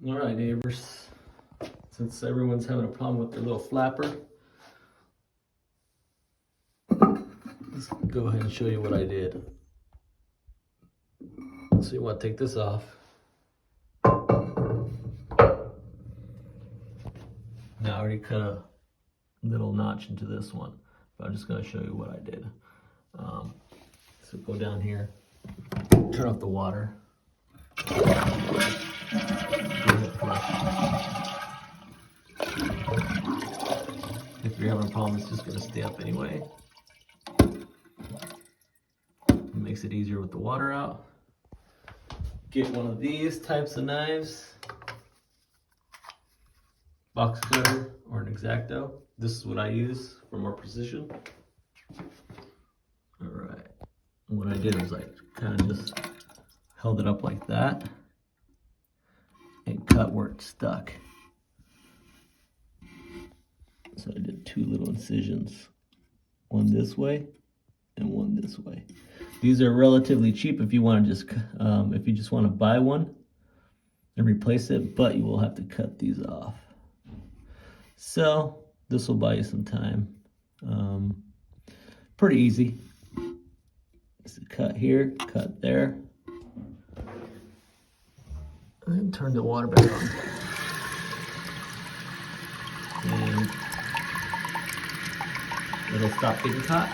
All right, neighbors, since everyone's having a problem with their little flapper, let's go ahead and show you what I did. So you want to take this off. Now I already cut a little notch into this one, but I'm just going to show you what I did. So go down here, turn off the water. If you're having a problem, it's just going to stay up anyway. It makes it easier with the water out. Get one of these types of knives, box cutter or an X-Acto. This is what I use for more precision. All right, what I did was I kind of just held it up like that and cut where it stuck. So I did two little incisions, one this way and one this way. These are relatively cheap if you want to just if you just want to buy one and replace it, but you will have to cut these off. So this will buy you some time. Pretty easy. Just cut here, cut there, and turn the water back on. And it'll stop getting caught.